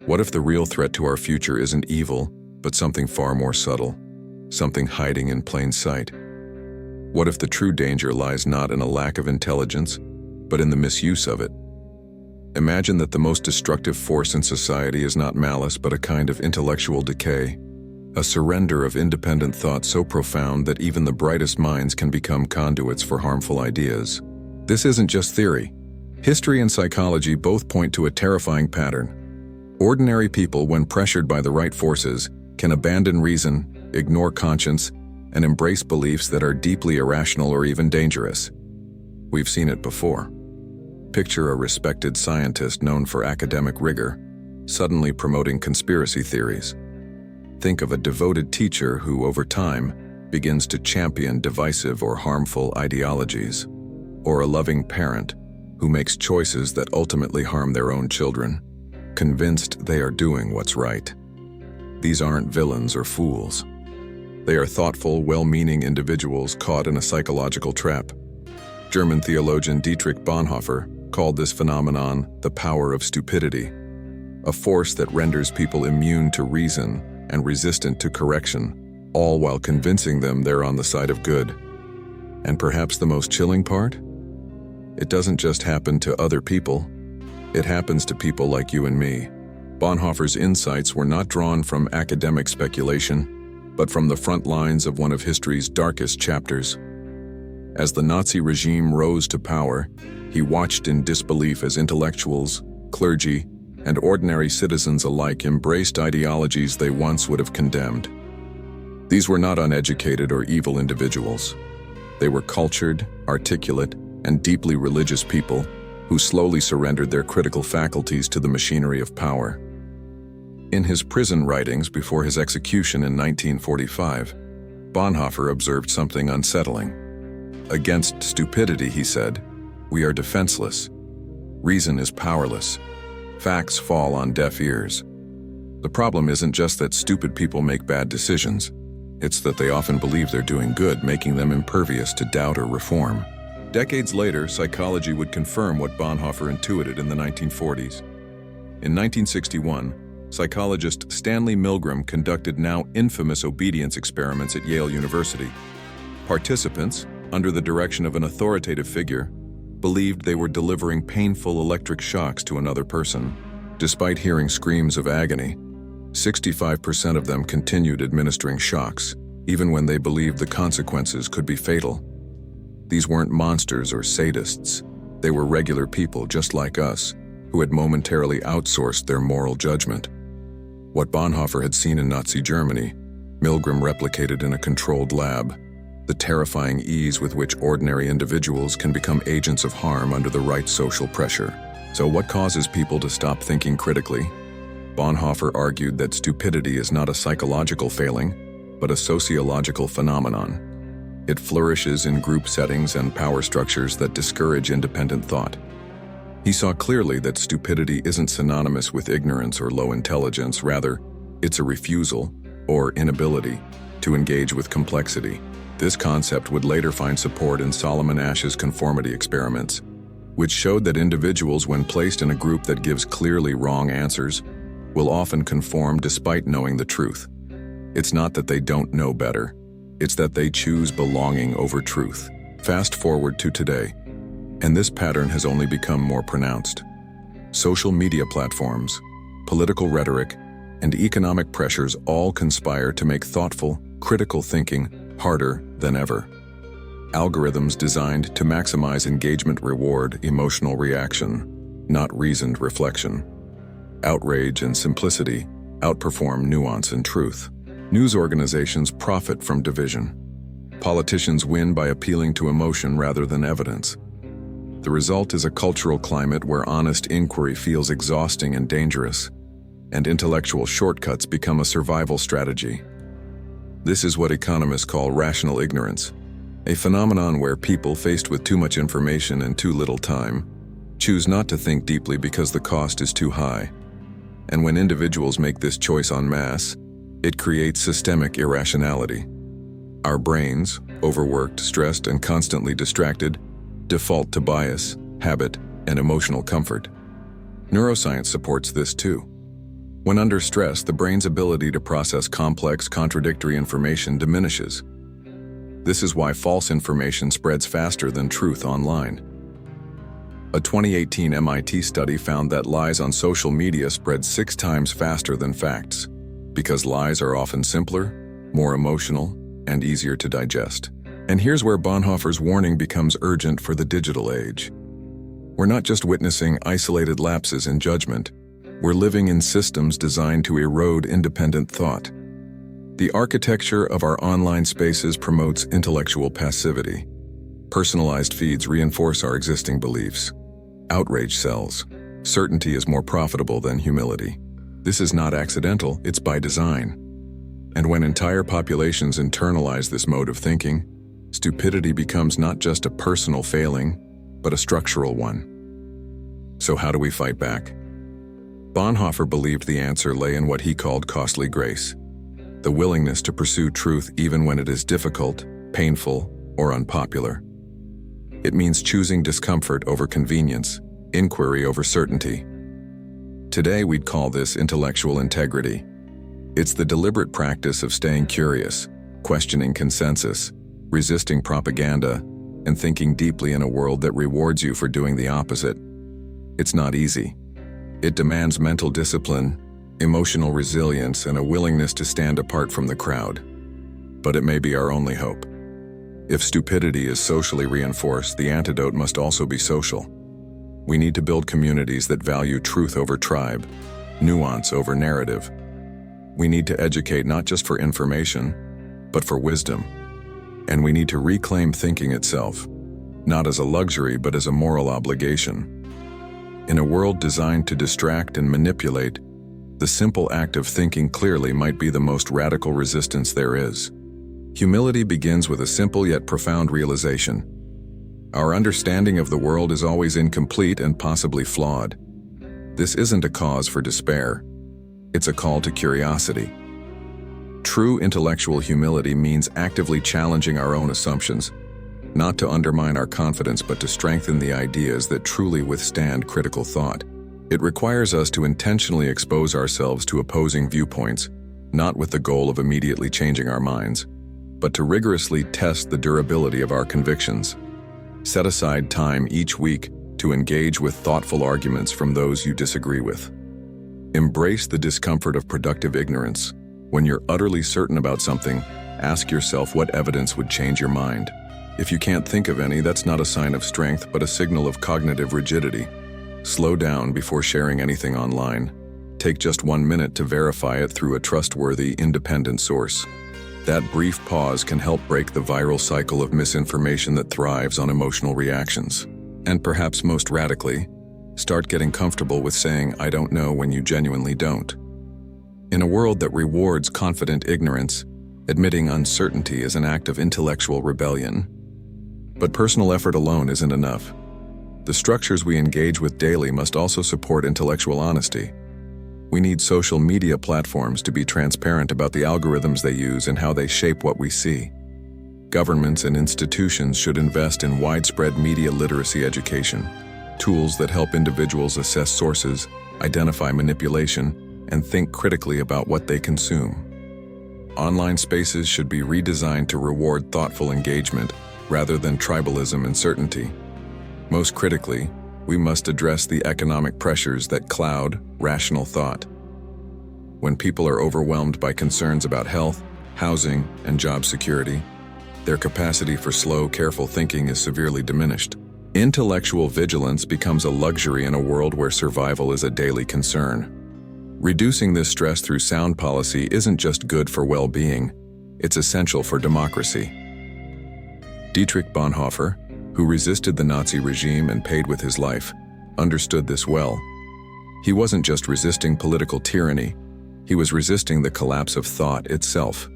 What if the real threat to our future isn't evil, but something far more subtle, something hiding in plain sight? What if the true danger lies not in a lack of intelligence, but in the misuse of it? Imagine that the most destructive force in society is not malice, but a kind of intellectual decay, a surrender of independent thought so profound that even the brightest minds can become conduits for harmful ideas. This isn't just theory. History and psychology both point to a terrifying pattern. Ordinary people, when pressured by the right forces, can abandon reason, ignore conscience, and embrace beliefs that are deeply irrational or even dangerous. We've seen it before. Picture a respected scientist known for academic rigor, suddenly promoting conspiracy theories. Think of a devoted teacher who, over time, begins to champion divisive or harmful ideologies, or a loving parent who makes choices that ultimately harm their own children, convinced they are doing what's right. These aren't villains or fools. They are thoughtful, well-meaning individuals caught in a psychological trap. German theologian Dietrich Bonhoeffer called this phenomenon the power of stupidity, a force that renders people immune to reason and resistant to correction, all while convincing them they're on the side of good. And perhaps the most chilling part? It doesn't just happen to other people. It happens to people like you and me. Bonhoeffer's insights were not drawn from academic speculation, but from the front lines of one of history's darkest chapters. As the Nazi regime rose to power, he watched in disbelief as intellectuals, clergy, and ordinary citizens alike embraced ideologies they once would have condemned. These were not uneducated or evil individuals. They were cultured, articulate, and deeply religious people who slowly surrendered their critical faculties to the machinery of power. In his prison writings before his execution in 1945, Bonhoeffer observed something unsettling. Against stupidity, he said, we are defenseless. Reason is powerless. Facts fall on deaf ears. The problem isn't just that stupid people make bad decisions. It's that they often believe they're doing good, making them impervious to doubt or reform. Decades later, psychology would confirm what Bonhoeffer intuited in the 1940s. In 1961, psychologist Stanley Milgram conducted now infamous obedience experiments at Yale University. Participants, under the direction of an authoritative figure, believed they were delivering painful electric shocks to another person. Despite hearing screams of agony, 65% of them continued administering shocks, even when they believed the consequences could be fatal. These weren't monsters or sadists. They were regular people just like us, who had momentarily outsourced their moral judgment. What Bonhoeffer had seen in Nazi Germany, Milgram replicated in a controlled lab, the terrifying ease with which ordinary individuals can become agents of harm under the right social pressure. So what causes people to stop thinking critically? Bonhoeffer argued that stupidity is not a psychological failing, but a sociological phenomenon. It flourishes in group settings and power structures that discourage independent thought. He saw clearly that stupidity isn't synonymous with ignorance or low intelligence. Rather, it's a refusal, or inability, to engage with complexity. This concept would later find support in Solomon Asch's conformity experiments, which showed that individuals, when placed in a group that gives clearly wrong answers, will often conform despite knowing the truth. It's not that they don't know better. It's that they choose belonging over truth. Fast forward to today, and this pattern has only become more pronounced. Social media platforms, political rhetoric, and economic pressures all conspire to make thoughtful, critical thinking harder than ever. Algorithms designed to maximize engagement reward emotional reaction, not reasoned reflection. Outrage and simplicity outperform nuance and truth. News organizations profit from division. Politicians win by appealing to emotion rather than evidence. The result is a cultural climate where honest inquiry feels exhausting and dangerous, and intellectual shortcuts become a survival strategy. This is what economists call rational ignorance, a phenomenon where people faced with too much information and too little time choose not to think deeply because the cost is too high. And when individuals make this choice en masse, it creates systemic irrationality. Our brains, overworked, stressed, and constantly distracted, default to bias, habit, and emotional comfort. Neuroscience supports this too. When under stress, the brain's ability to process complex, contradictory information diminishes. This is why false information spreads faster than truth online. A 2018 MIT study found that lies on social media spread 6 times faster than facts, because lies are often simpler, more emotional, and easier to digest. And here's where Bonhoeffer's warning becomes urgent for the digital age. We're not just witnessing isolated lapses in judgment, we're living in systems designed to erode independent thought. The architecture of our online spaces promotes intellectual passivity. Personalized feeds reinforce our existing beliefs. Outrage sells. Certainty is more profitable than humility. This is not accidental, it's by design. And when entire populations internalize this mode of thinking, stupidity becomes not just a personal failing, but a structural one. So how do we fight back? Bonhoeffer believed the answer lay in what he called costly grace, the willingness to pursue truth even when it is difficult, painful, or unpopular. It means choosing discomfort over convenience, inquiry over certainty. Today we'd call this intellectual integrity. It's the deliberate practice of staying curious, questioning consensus, resisting propaganda, and thinking deeply in a world that rewards you for doing the opposite. It's not easy. It demands mental discipline, emotional resilience, and a willingness to stand apart from the crowd. But it may be our only hope. If stupidity is socially reinforced, the antidote must also be social. We need to build communities that value truth over tribe, nuance over narrative. We need to educate not just for information, but for wisdom. And we need to reclaim thinking itself, not as a luxury, but as a moral obligation. In a world designed to distract and manipulate, the simple act of thinking clearly might be the most radical resistance there is. Humility begins with a simple yet profound realization. Our understanding of the world is always incomplete and possibly flawed. This isn't a cause for despair. It's a call to curiosity. True intellectual humility means actively challenging our own assumptions, not to undermine our confidence but to strengthen the ideas that truly withstand critical thought. It requires us to intentionally expose ourselves to opposing viewpoints, not with the goal of immediately changing our minds, but to rigorously test the durability of our convictions. Set aside time each week to engage with thoughtful arguments from those you disagree with. Embrace the discomfort of productive ignorance. When you're utterly certain about something, ask yourself what evidence would change your mind. If you can't think of any, that's not a sign of strength, but a signal of cognitive rigidity. Slow down before sharing anything online. Take just 1 minute to verify it through a trustworthy, independent source. That brief pause can help break the viral cycle of misinformation that thrives on emotional reactions. And perhaps most radically, start getting comfortable with saying, "I don't know," when you genuinely don't. In a world that rewards confident ignorance, admitting uncertainty is an act of intellectual rebellion. But personal effort alone isn't enough. The structures we engage with daily must also support intellectual honesty. We need social media platforms to be transparent about the algorithms they use and how they shape what we see. Governments and institutions should invest in widespread media literacy education, tools that help individuals assess sources, identify manipulation, and think critically about what they consume. Online spaces should be redesigned to reward thoughtful engagement rather than tribalism and certainty. Most critically, we must address the economic pressures that cloud rational thought. When people are overwhelmed by concerns about health, housing, and job security, their capacity for slow, careful thinking is severely diminished. Intellectual vigilance becomes a luxury in a world where survival is a daily concern. Reducing this stress through sound policy isn't just good for well-being, it's essential for democracy. Dietrich Bonhoeffer, who resisted the Nazi regime and paid with his life, understood this well. He wasn't just resisting political tyranny, he was resisting the collapse of thought itself.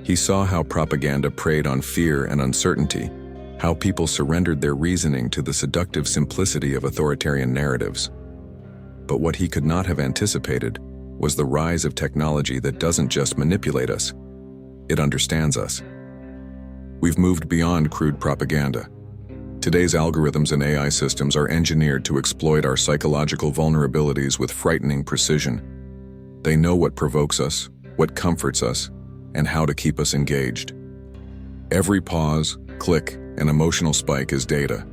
He saw how propaganda preyed on fear and uncertainty, how people surrendered their reasoning to the seductive simplicity of authoritarian narratives. But what he could not have anticipated was the rise of technology that doesn't just manipulate us, it understands us. We've moved beyond crude propaganda. Today's algorithms and AI systems are engineered to exploit our psychological vulnerabilities with frightening precision. They know what provokes us, what comforts us, and how to keep us engaged. Every pause, click, and emotional spike is data,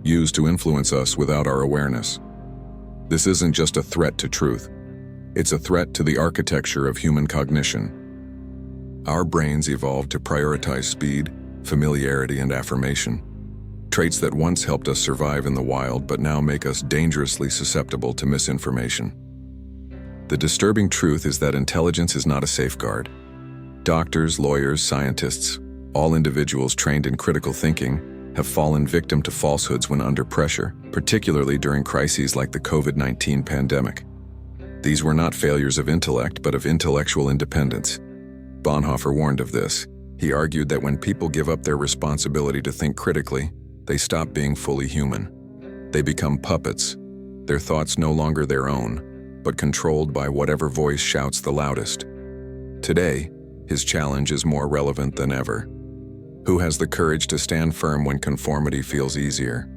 used to influence us without our awareness. This isn't just a threat to truth. It's a threat to the architecture of human cognition. Our brains evolved to prioritize speed, familiarity, and affirmation, traits that once helped us survive in the wild but now make us dangerously susceptible to misinformation. The disturbing truth is that intelligence is not a safeguard. Doctors, lawyers, scientists, all individuals trained in critical thinking have fallen victim to falsehoods when under pressure, particularly during crises like the COVID-19 pandemic. These were not failures of intellect, but of intellectual independence. Bonhoeffer warned of this. He argued that when people give up their responsibility to think critically, they stop being fully human. They become puppets, their thoughts no longer their own, but controlled by whatever voice shouts the loudest. Today, his challenge is more relevant than ever. Who has the courage to stand firm when conformity feels easier?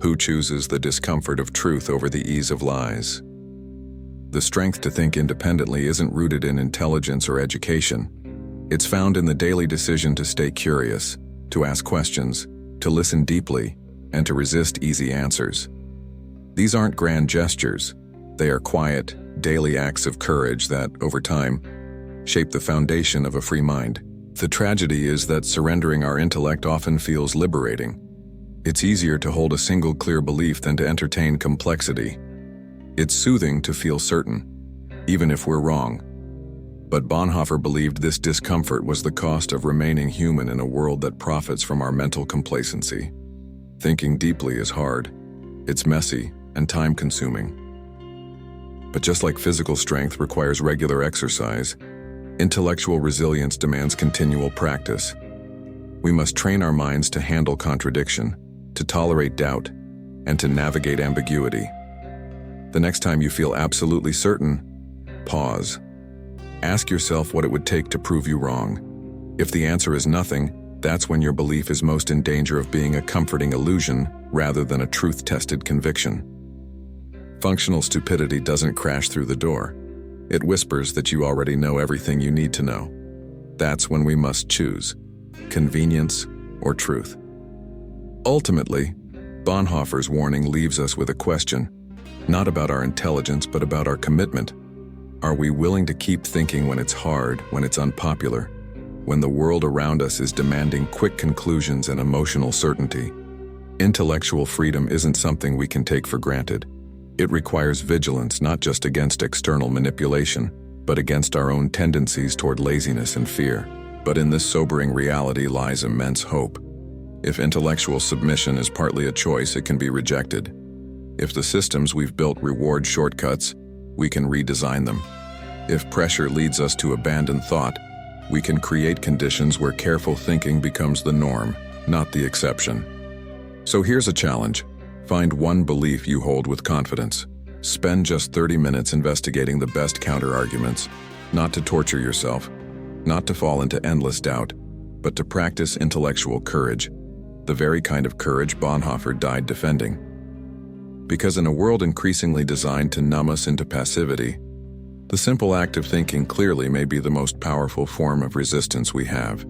Who chooses the discomfort of truth over the ease of lies? The strength to think independently isn't rooted in intelligence or education. It's found in the daily decision to stay curious, to ask questions, to listen deeply, and to resist easy answers. These aren't grand gestures. They are quiet, daily acts of courage that, over time, shape the foundation of a free mind. The tragedy is that surrendering our intellect often feels liberating. It's easier to hold a single clear belief than to entertain complexity. It's soothing to feel certain, even if we're wrong. But Bonhoeffer believed this discomfort was the cost of remaining human in a world that profits from our mental complacency. Thinking deeply is hard. It's messy and time-consuming. But just like physical strength requires regular exercise, intellectual resilience demands continual practice. We must train our minds to handle contradiction, to tolerate doubt, and to navigate ambiguity. The next time you feel absolutely certain, pause. Ask yourself what it would take to prove you wrong. If the answer is nothing, that's when your belief is most in danger of being a comforting illusion rather than a truth-tested conviction. Functional stupidity doesn't crash through the door. It whispers that you already know everything you need to know. That's when we must choose convenience or truth. Ultimately, Bonhoeffer's warning leaves us with a question, not about our intelligence, but about our commitment. Are we willing to keep thinking when it's hard, when it's unpopular, when the world around us is demanding quick conclusions and emotional certainty? Intellectual freedom isn't something we can take for granted. It requires vigilance not just against external manipulation, but against our own tendencies toward laziness and fear. But in this sobering reality lies immense hope. If intellectual submission is partly a choice, it can be rejected. If the systems we've built reward shortcuts, we can redesign them. If pressure leads us to abandon thought, we can create conditions where careful thinking becomes the norm, not the exception. So here's a challenge. Find one belief you hold with confidence. Spend just 30 minutes investigating the best counter-arguments, not to torture yourself, not to fall into endless doubt, but to practice intellectual courage, the very kind of courage Bonhoeffer died defending. Because in a world increasingly designed to numb us into passivity, the simple act of thinking clearly may be the most powerful form of resistance we have.